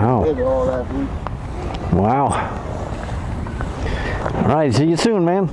Wow. Did all that week. Wow. All right, see you soon, man.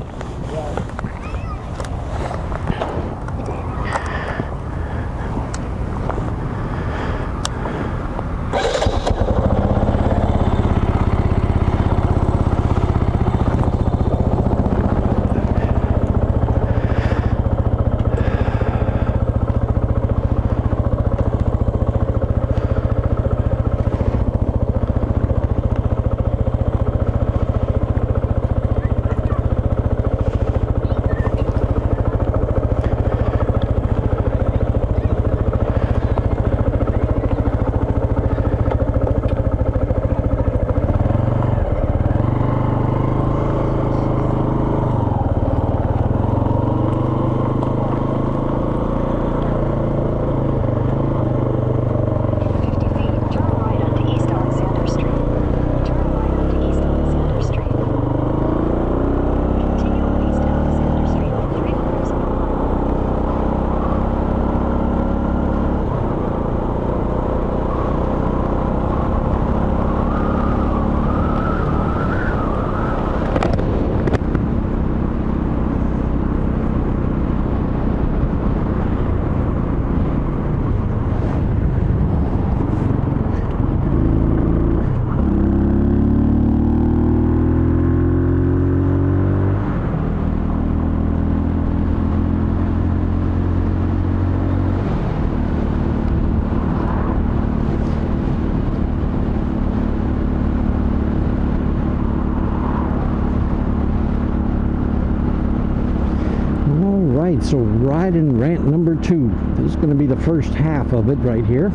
So ride and rant number 2. This is going to be the first half of it right here.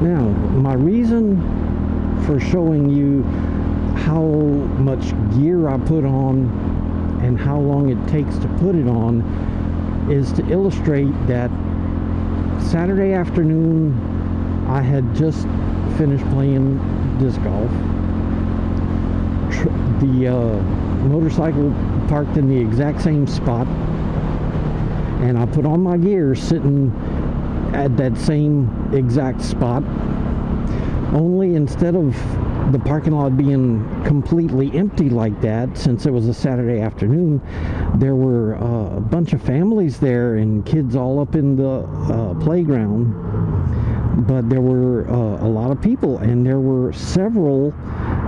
Now, my reason for showing you how much gear I put on and how long it takes to put it on is to illustrate that Saturday afternoon I had just finished playing disc golf. The motorcycle parked in the exact same spot, and I put on my gear sitting at that same exact spot, only instead of the parking lot being completely empty like that, since it was a Saturday afternoon, there were a bunch of families there and kids all up in the playground, but there were a lot of people, and there were several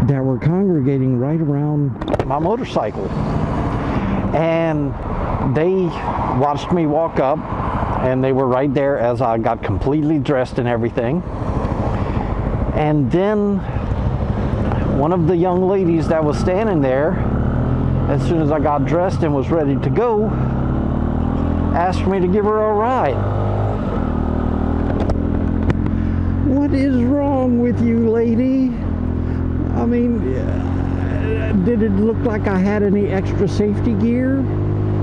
that were congregating right around my motorcycle. And they watched me walk up, and they were right there as I got completely dressed and everything. And then one of the young ladies that was standing there, as soon as I got dressed and was ready to go, asked me to give her a ride. What is wrong with you, lady? I mean, did it look like I had any extra safety gear?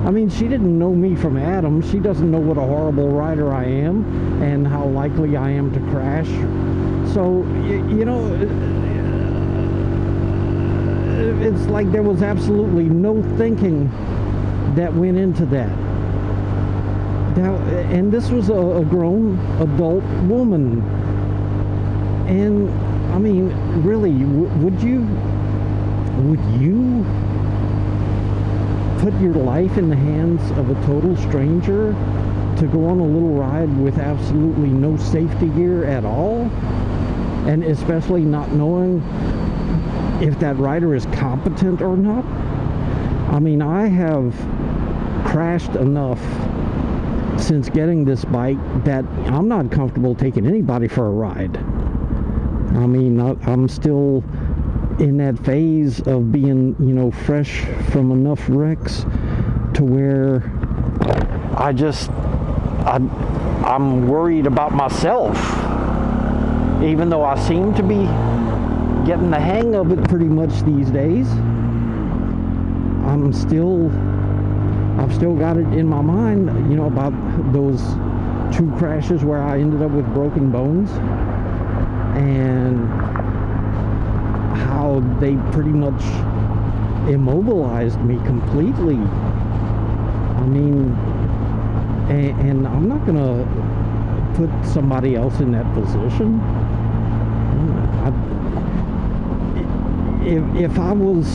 I mean, she didn't know me from Adam. She doesn't know what a horrible rider I am and how likely I am to crash. So, you know, it's like there was absolutely no thinking that went into that. And this was a grown adult woman. And, I mean, really, would you put your life in the hands of a total stranger to go on a little ride with absolutely no safety gear at all? And especially not knowing if that rider is competent or not? I mean, I have crashed enough since getting this bike that I'm not comfortable taking anybody for a ride. I mean, I'm still in that phase of being, you know, fresh from enough wrecks to where I'm worried about myself. Even though I seem to be getting the hang of it pretty much these days, I've still got it in my mind, you know, about those 2 crashes where I ended up with broken bones, and how they pretty much immobilized me completely. I mean, and I'm not gonna put somebody else in that position. If I was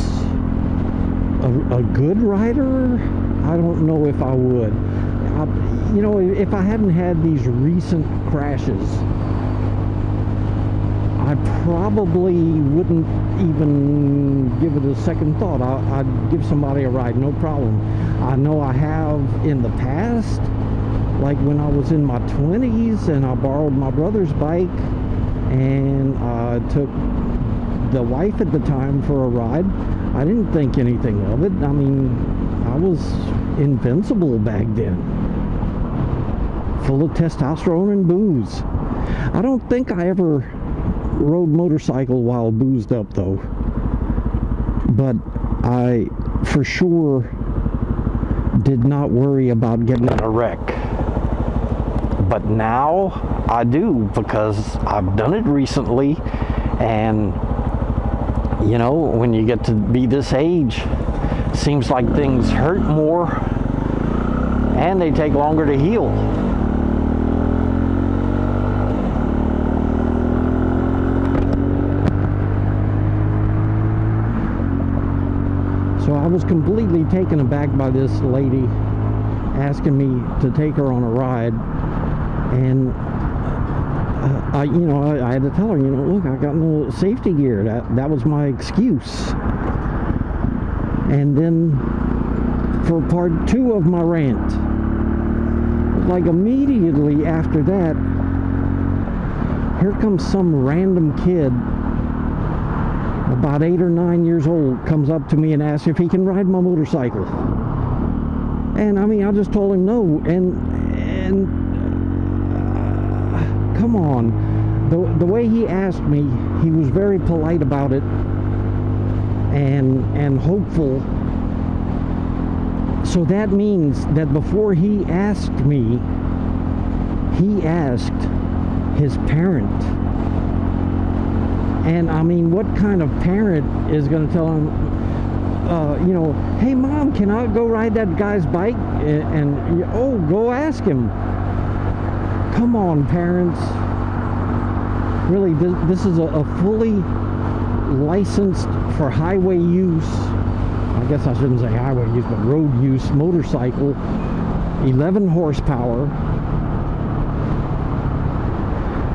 a good rider, I don't know if I would. You know, if I hadn't had these recent crashes, I probably wouldn't even give it a second thought. I'd give somebody a ride, no problem. I know I have in the past, like when I was in my 20s and I borrowed my brother's bike and I took the wife at the time for a ride. I didn't think anything of it. I mean, I was invincible back then, full of testosterone and booze. I don't think I ever rode motorcycle while boozed up though, but I for sure did not worry about getting in a wreck. But now I do, because I've done it recently. And you know, when you get to be this age, seems like things hurt more and they take longer to heal. So I was completely taken aback by this lady asking me to take her on a ride, and I had to tell her, look, I got no safety gear. That was my excuse. And then for part 2 of my rant, like immediately after that, here comes some random kid, about 8 or 9 years old, comes up to me and asks if he can ride my motorcycle. And I mean, I just told him no. And come on. The way he asked me, he was very polite about it and hopeful. So that means that before he asked me, he asked his parent. And I mean, what kind of parent is going to tell him, hey mom, can I go ride that guy's bike? And oh, go ask him. Come on, parents. Really, this is a fully licensed for highway use, I guess I shouldn't say highway use, but road use motorcycle, 11 horsepower,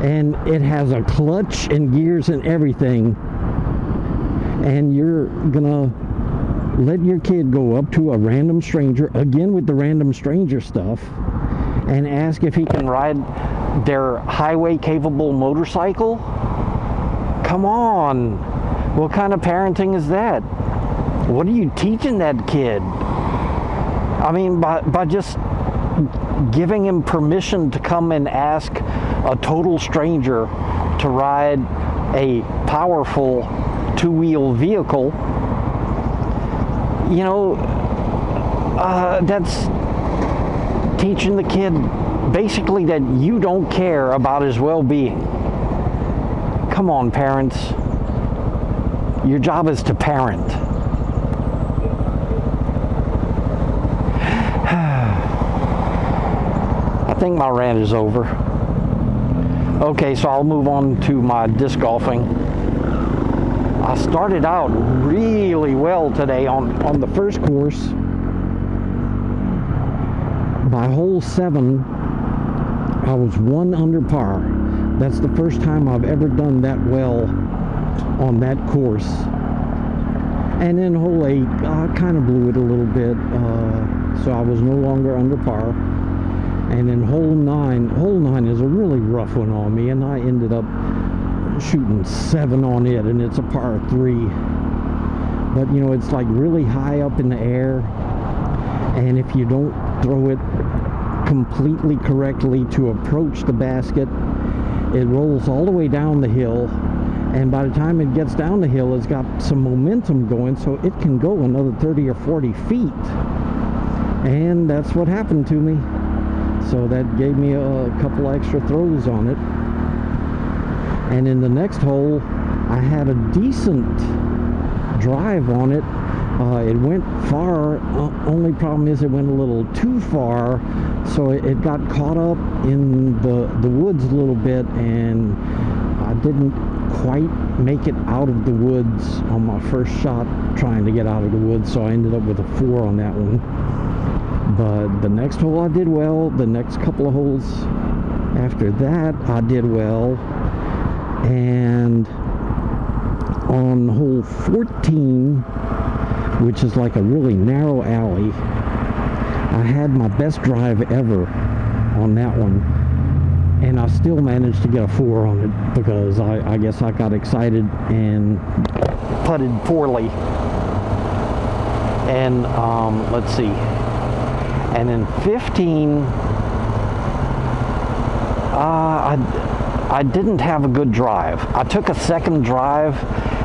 and it has a clutch and gears and everything. And you're gonna let your kid go up to a random stranger, again with the random stranger stuff, and ask if he can ride their highway capable motorcycle? Come on. What kind of parenting is that? What are you teaching that kid? I mean, by just giving him permission to come and ask a total stranger to ride a powerful 2-wheel vehicle, that's teaching the kid basically that you don't care about his well-being. Come on, parents. Your job is to parent. I think my rant is over. Okay, so I'll move on to my disc golfing. I started out really well today on the first course. By hole 7, I was 1 under par. That's the first time I've ever done that well on that course. And then hole 8, I kind of blew it a little bit, so I was no longer under par. And then hole 9 is a really rough one on me, and I ended up shooting 7 on it, and it's a par 3. But it's like really high up in the air, and if you don't throw it completely correctly to approach the basket, it rolls all the way down the hill, and by the time it gets down the hill, it's got some momentum going, so it can go another 30 or 40 feet. And that's what happened to me. So that gave me a couple extra throws on it. And in the next hole, I had a decent drive on it. It went far. Only problem is it went a little too far, so it got caught up in the woods a little bit, and I didn't quite make it out of the woods on my first shot trying to get out of the woods, so I ended up with a 4 on that one. But the next hole I did well. The next couple of holes after that I did well. And on hole 14, which is like a really narrow alley, I had my best drive ever on that one, and I still managed to get a 4 on it because I guess I got excited and putted poorly. And let's see, and in 15 I didn't have a good drive. I took a second drive,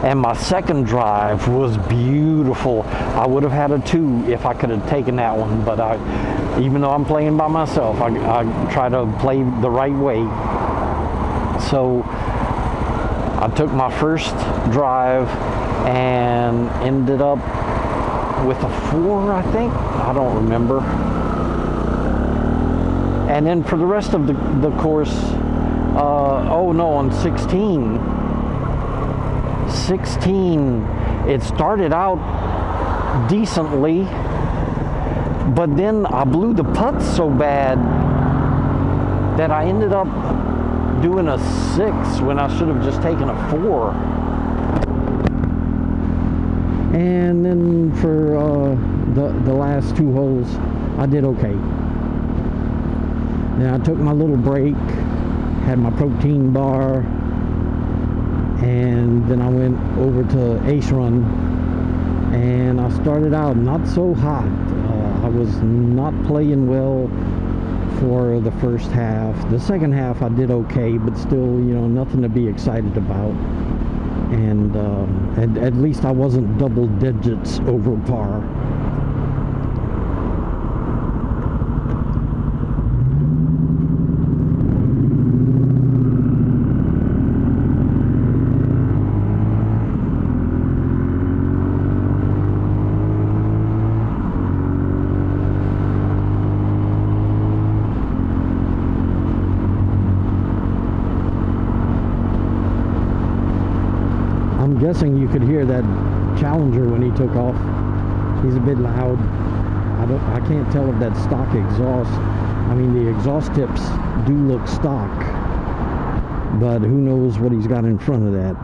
and my second drive was beautiful. I would have had a 2 if I could have taken that one, but even though I'm playing by myself, I try to play the right way. So I took my first drive and ended up with a 4, I think. I don't remember. And then for the rest of the course, oh no, on 16, it started out decently, but then I blew the putts so bad that I ended up doing a 6 when I should have just taken a 4. And then for the last 2 holes, I did okay. Then I took my little break, had my protein bar, and then I went over to Ace Run, and I started out not so hot. I was not playing well for the first half. The second half I did okay, but still, nothing to be excited about. And at least I wasn't double digits over par. I'm guessing you could hear that Challenger when he took off. He's a bit loud. I can't tell if that's stock exhaust. I mean, the exhaust tips do look stock, but who knows what he's got in front of that.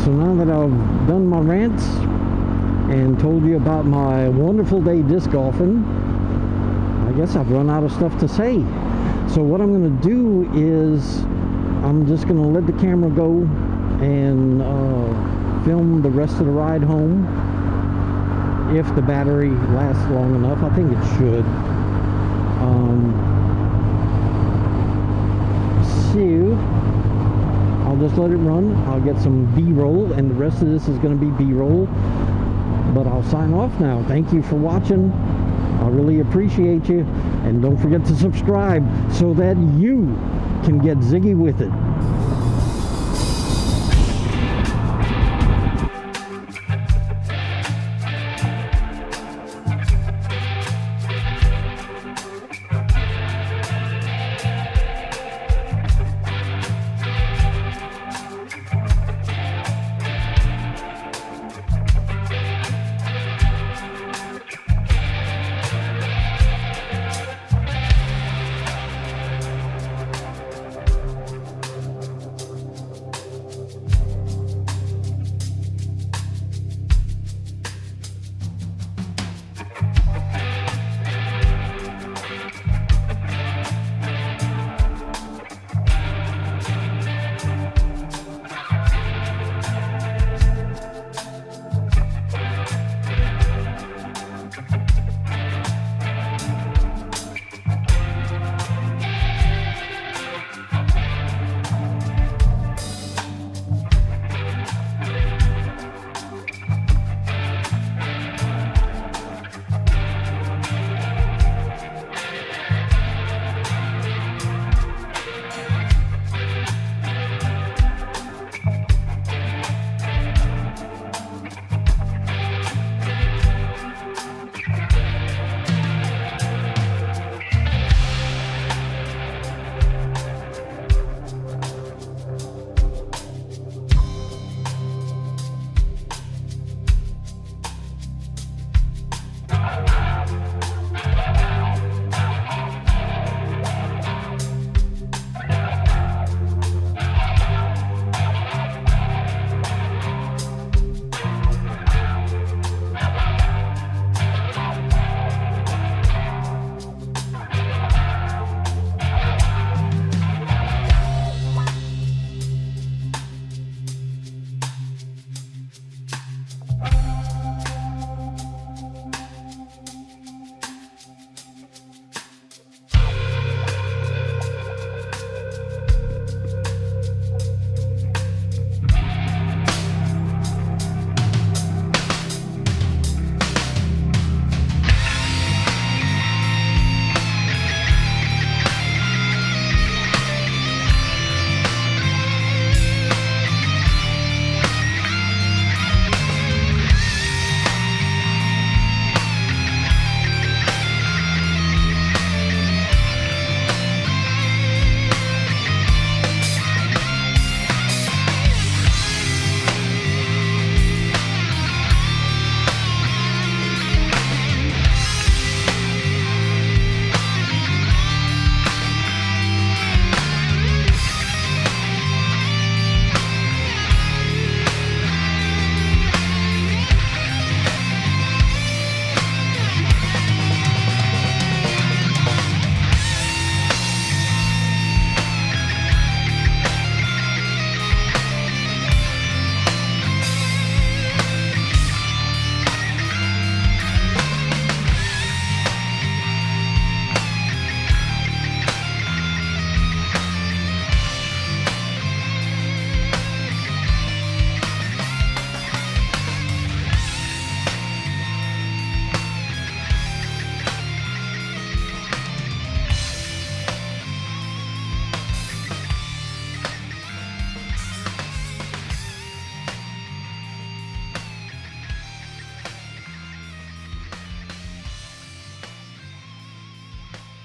So now that I've done my rants and told you about my wonderful day disc golfing, I guess I've run out of stuff to say. So what I'm going to do is I'm just going to let the camera go and film the rest of the ride home. If the battery lasts long enough, I think it should. I'll just let it run. I'll get some B-roll, and the rest of this is going to be B-roll. But I'll sign off now. Thank you for watching. I really appreciate you. And don't forget to subscribe so that you can get ziggy with it.